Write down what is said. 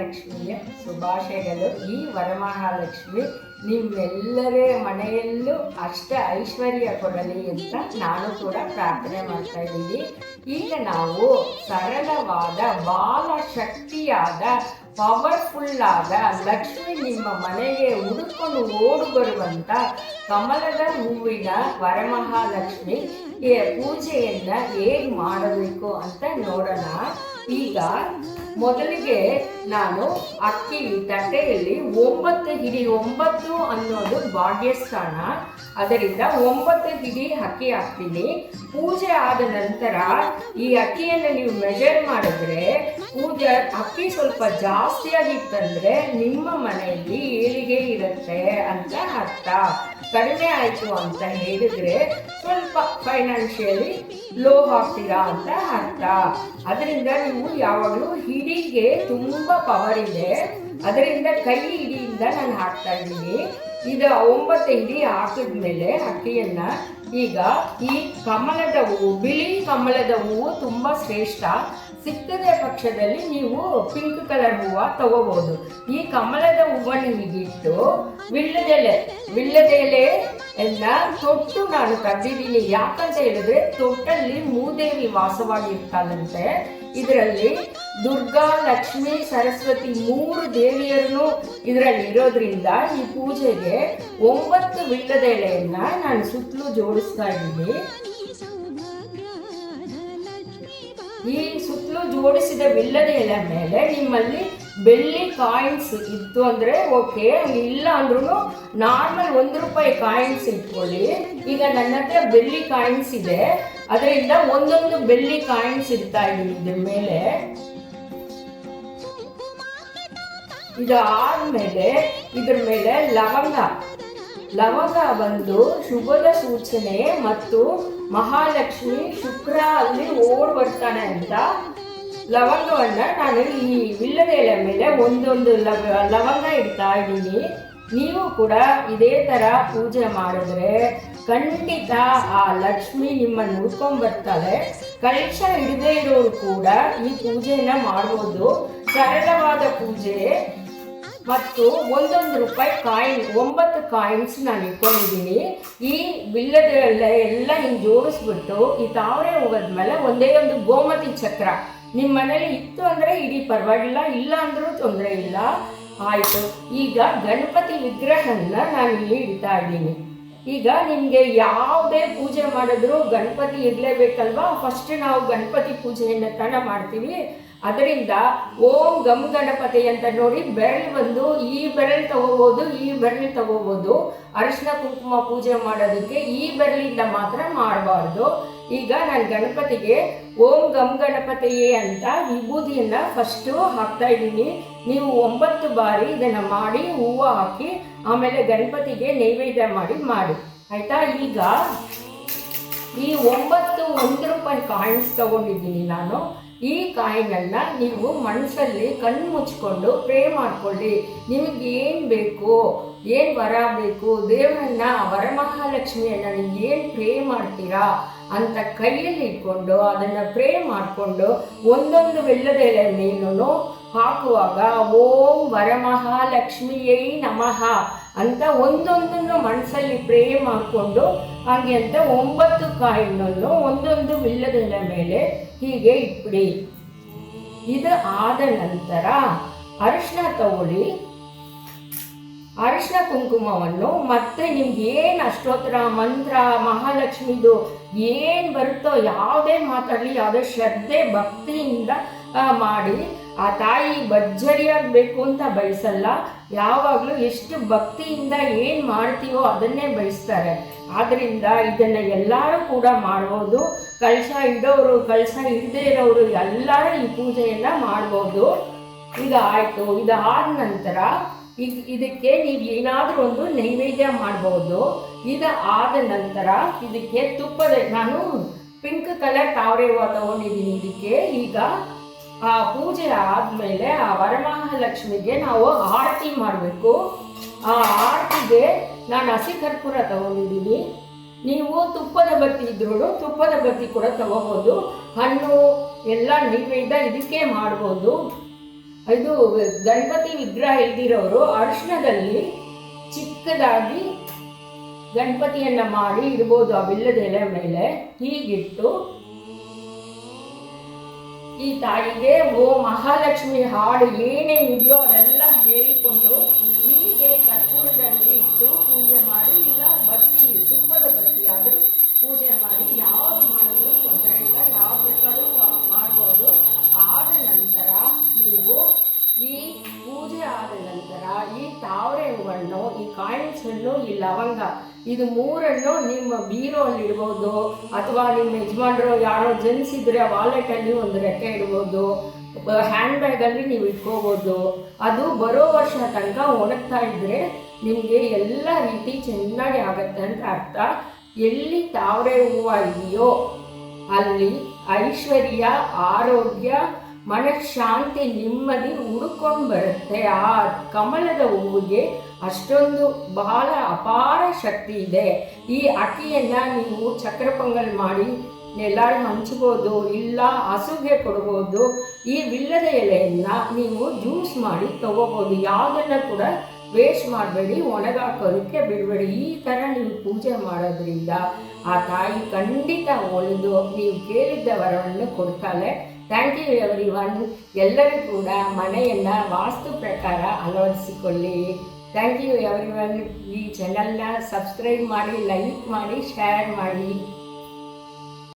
ವರಮಹಾಲಕ್ಷ್ಮಿಯ ಶುಭಾಶಯಗಳು. ಈ ವರಮಹಾಲಕ್ಷ್ಮಿ ನಿಮ್ಮೆಲ್ಲರ ಮನೆಯಲ್ಲೂ ಅಷ್ಟ ಐಶ್ವರ್ಯ ಕೊಡಲಿ ಅಂತ ನಾನು ಕೂಡ ಪ್ರಾರ್ಥನೆ ಮಾಡ್ತಾ ಇದ್ದೀನಿ. ಈಗ ನಾವು ಸರಳವಾದ ಬಾಲ ಶಕ್ತಿಯಾದ ಪವರ್ಫುಲ್ ಆದ ಲಕ್ಷ್ಮಿ ನಿಮ್ಮ ಮನೆಗೆ ಹುಡುಕೊಂಡು ಓಡು ಬರುವಂತ ಕಮಲದ ಹೂವಿನ ವರಮಹಾಲಕ್ಷ್ಮಿ ಪೂಜೆಯನ್ನ ಹೇಗೆ ಮಾಡಬೇಕು ಅಂತ ನೋಡೋಣ. ಈಗ ಮೊದಲಿಗೆ ನಾನು ಅಕ್ಕಿ ತಟ್ಟೆಯಲ್ಲಿ 9 ಹಿಡಿ, 9 ಅನ್ನೋದು ಭಾಗ್ಯಸ್ಥಾನ, ಅದರಿಂದ 9 ಹಿಡಿ ಅಕ್ಕಿ ಹಾಕ್ತೀನಿ. ಪೂಜೆ ಆದ ನಂತರ ಈ ಅಕ್ಕಿಯನ್ನು ನೀವು ಮೆಜರ್ ಮಾಡಿದ್ರೆ ಪೂಜೆ ಅಕ್ಕಿ ಸ್ವಲ್ಪ ಜಾಸ್ತಿಯಾಗಿತ್ತಂದ್ರೆ ನಿಮ್ಮ ಮನೆಯಲ್ಲಿ ಏಳಿಗೆ ಇರುತ್ತೆ ಅಂತ ಅರ್ಥ. ಕಡಿಮೆ ಆಯಿತು ಅಂತ ಹೇಳಿದ್ರೆ ಸ್ವಲ್ಪ ಫೈನಾನ್ಷಿಯಲಿ ಲೋ ಆಗ್ತೀರಾ ಅಂತ ಅರ್ಥ. ಅದರಿಂದ ನೀವು ಯಾವಾಗಲೂ ಹಿಡಿಗೆ ತುಂಬ ಪವರ್ ಇದೆ, ಅದರಿಂದ ಕೈ ಹಿಡಿಯಿಂದ ನಾನು ಹಾಕ್ತಾ ಇದ್ದೀನಿ. ಇದು 9 ಹಿಡಿ ಹಾಕಿದ್ಮೇಲೆ ಅಕ್ಕಿಯನ್ನ ಈಗ ಈ ಕಮಲದ ಹೂವು, ಬಿಳಿ ಕಮಲದ ಹೂವು ತುಂಬ ಶ್ರೇಷ್ಠ. ಸಿಕ್ಕದ ಪಕ್ಷದಲ್ಲಿ ನೀವು ಪಿಂಕ್ ಕಲರ್ ಹೂವು ತಗೋಬಹುದು. ಈ ಕಮಲದ ಹೂವನ್ನು ಹೀಗಿಟ್ಟು ವಿಳ್ಯದೆಲೆ ಎಲ್ಲ ತೊಟ್ಟು ನಾನು ತಂದಿದ್ದೀನಿ. ಯಾಕಂತ ಹೇಳಿದ್ರೆ ತೊಟ್ಟಲ್ಲಿ ಮೂದೇವಿ ವಾಸವಾಗಿರ್ತಾಳಂತೆ. ಇದರಲ್ಲಿ ದುರ್ಗಾ, ಲಕ್ಷ್ಮಿ, ಸರಸ್ವತಿ 3 ದೇವಿಯರನ್ನು ಇದರಲ್ಲಿ ಇರೋದ್ರಿಂದ ಈ ಪೂಜೆಗೆ 9 ವಿಳ್ಯದೆಲೆಯನ್ನ ನಾನು ಸುತ್ತಲೂ ಜೋಡಿಸ್ತಾ ಇದ್ದೀನಿ. ಈ ಸುತ್ತಲೂ ಜೋಡಿಸಿದ ವಿಲ್ಲದ ಎಲೆ ಮೇಲೆ ನಿಮ್ಮಲ್ಲಿ ಬೆಳ್ಳಿ ಕಾಯಿನ್ಸ್ ಇತ್ತು ಅಂದ್ರೆ ಓಕೆ, ಇಲ್ಲ ಅಂದ್ರೂ ನಾರ್ಮಲ್ 1 ರೂಪಾಯಿ ಕಾಯಿನ್ಸ್ ಇಟ್ಕೊಳ್ಳಿ. ಈಗ ನನ್ನ ಹತ್ರ ಬೆಳ್ಳಿ ಕಾಯಿನ್ಸ್ ಇದೆ, ಅದರಿಂದ ಒಂದೊಂದು ಬೆಳ್ಳಿ ಕಾಯಿನ್ಸ್ ಇಡ್ತಾ ಇದ್ದೀನಿ ಇದ್ರ ಮೇಲೆ. ಇದು ಆದ್ಮೇಲೆ ಇದ್ರ ಮೇಲೆ ಲವಂಗ ಬಂದು ಶುಭದ ಸೂಚನೆ ಮತ್ತು ಮಹಾಲಕ್ಷ್ಮಿ ಶುಕ್ರ ಅಲ್ಲಿ ಓಡ್ ಬರ್ತಾನೆ ಅಂತ ಲವಂಗವನ್ನ ನಾನು ಈ ವಿಲ್ಲದ ಎಲೆ ಮೇಲೆ ಒಂದೊಂದು ಲವಂಗ ಇಡ್ತಾ ಇದ್ದೀನಿ. ನೀವು ಕೂಡ ಇದೇ ತರ ಪೂಜೆ ಮಾಡಿದ್ರೆ ಖಂಡಿತ ಆ ಲಕ್ಷ್ಮಿ ನಿಮ್ಮನ್ನು ಹುಡ್ಕೊಂಡ್ ಬರ್ತಾಳೆ. ಕಳಶ ಹಿಡದೇ ಇರೋರು ಕೂಡ ಈ ಪೂಜೆಯನ್ನ ಮಾಡ್ಬೋದು. ಸರಳವಾದ ಪೂಜೆ ಮತ್ತು 1 ರೂಪಾಯಿ ಕಾಯಿನ್, 9 ಕಾಯಿನ್ಸ್ ನಾನು ಇಟ್ಕೊಂಡಿದ್ದೀನಿ. ಈ ಬಿಲ್ಲದ ಎಲ್ಲ ಹಿಂಗೆ ಜೋಡಿಸ್ಬಿಟ್ಟು ಈ ತಾವರೆ ಹೋಗೋದ್ಮೇಲೆ ಒಂದೇ ಒಂದು ಗೋಮತಿ ಚಕ್ರ ನಿಮ್ಮ ಮನೇಲಿ ಇತ್ತು ಅಂದರೆ ಇಡೀ ಪರವಾಗಿಲ್ಲ, ಇಲ್ಲ ಅಂದ್ರೂ ತೊಂದರೆ ಇಲ್ಲ. ಆಯಿತು, ಈಗ ಗಣಪತಿ ವಿಗ್ರಹನ ನಾನು ಇಲ್ಲಿ ಇಡ್ತಾ ಇದ್ದೀನಿ. ಈಗ ನಿಮಗೆ ಯಾವುದೇ ಪೂಜೆ ಮಾಡಿದ್ರು ಗಣಪತಿ ಇರಲೇಬೇಕಲ್ವಾ. ಫಸ್ಟ್ ನಾವು ಗಣಪತಿ ಪೂಜೆಯನ್ನು ತಾನೇ ಮಾಡ್ತೀವಿ. ಅದರಿಂದ ಓಂ ಗಮ್ ಗಣಪತಿ ಅಂತ ನೋಡಿ ಬೆರಳು ಬಂದು ಈ ಬೆರಳು ತಗೋಬೋದು, ಈ ಬೆರಳು ತಗೋಬೋದು. ಅರಿಶಿನ ಕುಂಕುಮ ಪೂಜೆ ಮಾಡೋದಕ್ಕೆ ಈ ಬೆರಳಿಂದ ಮಾತ್ರ ಮಾಡಬಾರ್ದು. ಈಗ ನಾನು ಗಣಪತಿಗೆ ಓಂ ಗಮ್ ಗಣಪತಿಯೇ ಅಂತ ವಿಭೂತಿಯನ್ನು ಫಸ್ಟು ಹಾಕ್ತಾ ಇದ್ದೀನಿ. ನೀವು 9 ಬಾರಿ ಇದನ್ನು ಮಾಡಿ ಹೂವು ಹಾಕಿ ಆಮೇಲೆ ಗಣಪತಿಗೆ ನೈವೇದ್ಯ ಮಾಡಿ ಆಯಿತಾ. ಈಗ ಈ 9 1 ರೂಪಾಯಿ ಕಾಯಿನ್ಸ್ ತಗೊಂಡಿದ್ದೀನಿ ನಾನು. ಈ ಕಾಯಿನನ್ನು ನೀವು ಮನಸ್ಸಲ್ಲಿ ಕಣ್ಣು ಮುಚ್ಕೊಂಡು ಪ್ರೇ ಮಾಡ್ಕೊಳ್ಳಿ. ನಿಮಗೆ ಏನು ಬೇಕು, ಏನು ವರ ಬೇಕು, ದೇವರನ್ನ ವರಮಹಾಲಕ್ಷ್ಮಿಯನ್ನು ನೀವು ಏನು ಪ್ರೇ ಮಾಡ್ತೀರಾ ಅಂತ ಕೈಯಲ್ಲಿ ಇಟ್ಕೊಂಡು ಅದನ್ನು ಪ್ರೇ ಮಾಡಿಕೊಂಡು ಒಂದೊಂದು ವಿಲ್ಲದ ಎಲೆ ಮೇಲೂ ಹಾಕುವಾಗ ಓಂ ವರಮಹಾಲಕ್ಷ್ಮಿಯೈ ನಮಃ ಅಂತ ಒಂದೊಂದನ್ನು ಮನಸ್ಸಲ್ಲಿ ಪ್ರೇ ಮಾಡಿಕೊಂಡು ಹಾಗೆ ಅಂತ 9 ಕಾಯಿನನ್ನು ಒಂದೊಂದು ವಿಲ್ಲದ ಎಲೆ ಮೇಲೆ ಹೀಗೆ ಇಟ್ಬಿಡಿ. ಇದು ಆದ ನಂತರ ಅರಿಶಿನ ತಗೊಳ್ಳಿ. ಅರಿಶಿನ ಕುಂಕುಮವನ್ನು ಮತ್ತೆ ನಿಮ್ಗೆ ಏನು ಅಷ್ಟೋತ್ತರ ಮಂತ್ರ ಮಹಾಲಕ್ಷ್ಮಿದು ಏನು ಬರುತ್ತೋ ಯಾವುದೇ ಮಾತಾಡಲಿ, ಯಾವುದೇ ಶ್ರದ್ಧೆ ಭಕ್ತಿಯಿಂದ ಮಾಡಿ. ಆ ತಾಯಿ ಭರ್ಜರಿಯಾಗಬೇಕು ಅಂತ ಬಯಸಲ್ಲ, ಯಾವಾಗಲೂ ಎಷ್ಟು ಭಕ್ತಿಯಿಂದ ಏನು ಮಾಡ್ತೀವೋ ಅದನ್ನೇ ಬಯಸ್ತಾರೆ. ಆದ್ದರಿಂದ ಇದನ್ನು ಎಲ್ಲರೂ ಕೂಡ ಮಾಡ್ಬೋದು. ಕಳಶ ಇಡೋರು, ಕಳಶ ಇಡದೇ ಇರೋರು ಎಲ್ಲರೂ ಈ ಪೂಜೆಯನ್ನು ಮಾಡ್ಬೋದು. ಈಗ ಆಯಿತು. ಇದಾದ ನಂತರ ಇದಕ್ಕೆ ನೀವು ಏನಾದರೂ ಒಂದು ನೈವೇದ್ಯ ಮಾಡ್ಬೋದು. ಇದು ಆದ ನಂತರ ಇದಕ್ಕೆ ನಾನು ಪಿಂಕ್ ಕಲರ್ ತಾವರೆ ಹೂವು ತಗೊಂಡಿದ್ದೀನಿ. ಇದಕ್ಕೆ ಈಗ ಆ ಪೂಜೆ ಆದಮೇಲೆ ಆ ವರಮಹಾಲಕ್ಷ್ಮಿಗೆ ನಾವು ಆರತಿ ಮಾಡಬೇಕು. ಆ ಆರತಿಗೆ ನಾನು ಹಸಿ ಕರ್ಪೂರ ತಗೊಂಡಿದ್ದೀನಿ. ನೀವು ತುಪ್ಪದ ಬತ್ತಿ ಇದ್ರೂ ತುಪ್ಪದ ಬತ್ತಿ ಕೂಡ ತಗೋಬೋದು. ಹಣ್ಣು ಎಲ್ಲ ನೈವೇದ್ಯ ಇದಕ್ಕೆ ಮಾಡ್ಬೋದು. ಇದು ಗಣಪತಿ ವಿಗ್ರಹ ಇಲ್ದಿರೋರು ಅರಿಶಿಣದಲ್ಲಿ ಚಿಕ್ಕದಾಗಿ ಗಣಪತಿಯನ್ನ ಮಾಡಿ ಇಡ್ಬೋದು ಆ ವಿಲ್ಲದ ಎಲೆ ಮೇಲೆ. ಹೀಗಿಟ್ಟು ಈ ತಾಯಿಗೆ ಓ ಮಹಾಲಕ್ಷ್ಮಿ ಹಾಡು ಏನೇ ಇದೆಯೋ ಅದೆಲ್ಲ ಹೇಳಿಕೊಂಡು ಹೀಗೆ ಕರ್ಪೂರದಲ್ಲಿ ಇಟ್ಟು ಪೂಜೆ ಮಾಡಿ, ಇಲ್ಲ ಬತ್ತಿ ತುಪ್ಪದ ಬತ್ತಿ ಆದರೂ ಪೂಜೆ ಮಾಡಿ, ಯಾವ್ದು ಮಾಡಿದ್ರು ತೊಂದರೆ ಇಲ್ಲ, ಯಾವ್ದು ಬೇಕಾದರೂ ಮಾಡ್ಬೋದು. ಆದ ನಂತರ ನೀವು ಈ ಪೂಜೆ ಆದ ನಂತರ ಈ ತಾವರೆ ಹೂವನ್ನು, ಈ ಕಾಯಿನ್ಸ್ ಹಣ್ಣು, ಈ ಲವಂಗ, ಇದು ಮೂರನ್ನು ನಿಮ್ಮ ಬೀರೋಲ್ಲಿ ಇಡ್ಬೋದು, ಅಥವಾ ನಿಮ್ಮ ಯಜಮಾನರು ಯಾರೋ ಜನಿಸಿದ್ರೆ ವಾಲೆಟಲ್ಲಿ ಒಂದು ರೆಕ್ಕೆ ಇಡ್ಬೋದು, ಹ್ಯಾಂಡ್ ಬ್ಯಾಗಲ್ಲಿ ನೀವು ಇಟ್ಕೋಬೋದು. ಅದು ಬರೋ ವರ್ಷ ತನಕ ಒಣಗ್ತಾ ಇದ್ದರೆ ನಿಮಗೆ ಎಲ್ಲ ರೀತಿ ಚೆನ್ನಾಗಿ ಆಗುತ್ತೆ ಅಂತ ಅರ್ಥ. ಎಲ್ಲಿ ತಾವರೆ ಹೂವು ಇದೆಯೋ ಅಲ್ಲಿ ಐಶ್ವರ್ಯ, ಆರೋಗ್ಯ, ಮನಃಶಾಂತಿ, ನೆಮ್ಮದಿ ಹುಡ್ಕೊಂಡು ಬರುತ್ತೆ. ಆ ಕಮಲದ ಹೂವಿಗೆ ಅಷ್ಟೊಂದು ಬಹಳ ಅಪಾರ ಶಕ್ತಿ ಇದೆ. ಈ ಅಕ್ಕಿಯನ್ನು ನೀವು ಚಕ್ರ ಪೊಂಗಲ್ ಮಾಡಿ ಎಲ್ಲರೂ ಹಂಚ್ಬೋದು, ಇಲ್ಲ ಹಸುಗೆ ಕೊಡ್ಬೋದು. ಈ ವಿಲ್ಲದ ಎಲೆಯನ್ನು ನೀವು ಜ್ಯೂಸ್ ಮಾಡಿ ತಗೋಬೋದು. ಯಾವುದನ್ನು ಕೂಡ ವೇಸ್ಟ್ ಮಾಡಬೇಡಿ, ಒಣಗಾಕೋದಕ್ಕೆ ಬಿಡಬೇಡಿ. ಈ ಥರ ನೀವು ಪೂಜೆ ಮಾಡೋದ್ರಿಂದ ಆ ತಾಯಿ ಖಂಡಿತ ಒಲಿದು ನೀವು ಕೇಳಿದ್ದ ವರವನ್ನು ಕೊಡ್ತಾಳೆ. Thank you everyone. ಎಲ್ಲರೂ ಕೂಡ ಮನೆಯನ್ನು ವಾಸ್ತು ಪ್ರಕಾರ ಅಳವಡಿಸಿಕೊಳ್ಳಿ. Thank you everyone. ಈ ಚಾನಲ್ನ ಸಬ್ಸ್ಕ್ರೈಬ್ ಮಾಡಿ, ಲೈಕ್ ಮಾಡಿ, ಶೇರ್ ಮಾಡಿ.